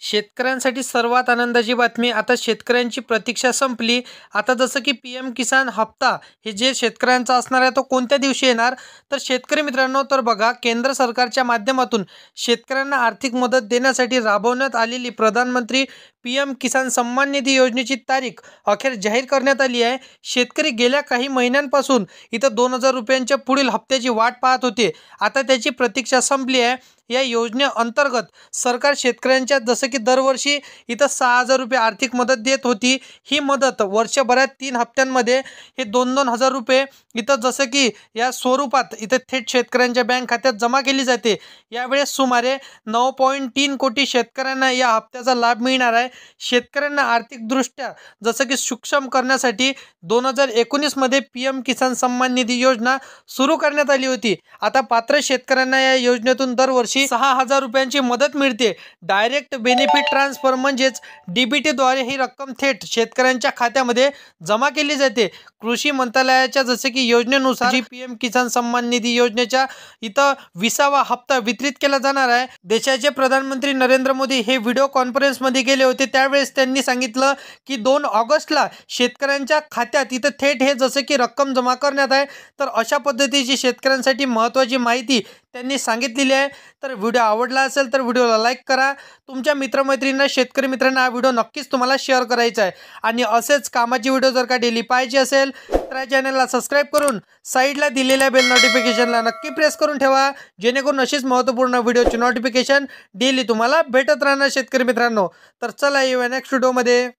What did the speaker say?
शेतकऱ्यांसाठी सर्वात आनंदाची बातमी. आता शेतकऱ्यांची प्रतीक्षा संपली. आता जसं की पी-एम किसान हप्ता हे जे शेतकऱ्यांचा असणार आहे तो कोणत्या दिवशी येणार? तर शेतकरी मित्रांनो, तर बघा, केंद्र सरकारच्या माध्यमातून शेतकऱ्यांना आर्थिक मदत देण्यासाठी राबवण्यात आलेली प्रधानमंत्री पी-एम किसान सन्मान निधी योजनेची तारीख अखेर जाहीर करण्यात आली आहे. शेतकरी गेल्या काही महिन्यांपासून इथं 2,000 रुपयांच्या पुढील हप्त्याची वाट पाहत होते. आता त्याची प्रतीक्षा संपली आहे. या योजनेअंतर्गत सरकार शेतकऱ्यांच्या जसं की दरवर्षी इथं 6,000 रुपये आर्थिक मदत देत होती. ही मदत वर्षभरात 3 हप्त्यांमध्ये हे 2-2 हजार रुपये इथं जसं की या स्वरूपात इथं थेट शेतकऱ्यांच्या बँक खात्यात जमा केली जाते. यावेळेस सुमारे 9.3 कोटी शेतकऱ्यांना या हप्त्याचा लाभ मिळणार आहे. शेतकऱ्यांना आर्थिकदृष्ट्या जसं की सक्षम करण्यासाठी 2019 मध्ये पी-एम किसान सन्मान निधी योजना सुरू करण्यात आली होती. आता पात्र शेतकऱ्यांना या योजनेतून दरवर्षी 6,000 रुपयांची मदत मिळते. डायरेक्ट बेनिफिट ट्रान्सफर म्हणजेच डीबीटीद्वारे ही रक्कम थेट शेतकऱ्यांच्या खात्यामध्ये जमा केली जाते. कृषी मंत्रालयाच्या जसे की योजनेनुसार पी-एम किसान सन्मान निधी योजनेच्या इथं 20वा हप्ता वितरित केला जाणार आहे. देशाचे प्रधानमंत्री नरेंद्र मोदी हे व्हिडिओ कॉन्फरन्समध्ये गेले होते. त्यावेळेस त्यांनी सांगितलं की 2 ऑगस्टला शेतकऱ्यांच्या खात्यात इथं थेट हे जसे की रक्कम जमा करण्यात आहे. तर अशा पद्धतीची शेतकऱ्यांसाठी महत्त्वाची माहिती त्यांनी सांगितलेली आहे. तर व्हिडिओ आवडला असेल तर व्हिडिओला लाईक करा. तुमच्या मित्रमैत्रिणींना, शेतकरी मित्रांना हा व्हिडिओ नक्कीच तुम्हाला शेअर करायचा आहे. आणि असेच कामाची व्हिडिओ जर का डेली पाहिजे असेल तर या चॅनलला सबस्क्राईब करून साईडला दिलेल्या बेल नोटिफिकेशनला नक्की प्रेस करून ठेवा, जेणेकरून अशीच महत्त्वपूर्ण व्हिडिओची नोटिफिकेशन डेली तुम्हाला भेटत राहणार शेतकरी मित्रांनो. तर चला येऊया नेक्स्ट व्हिडिओमध्ये.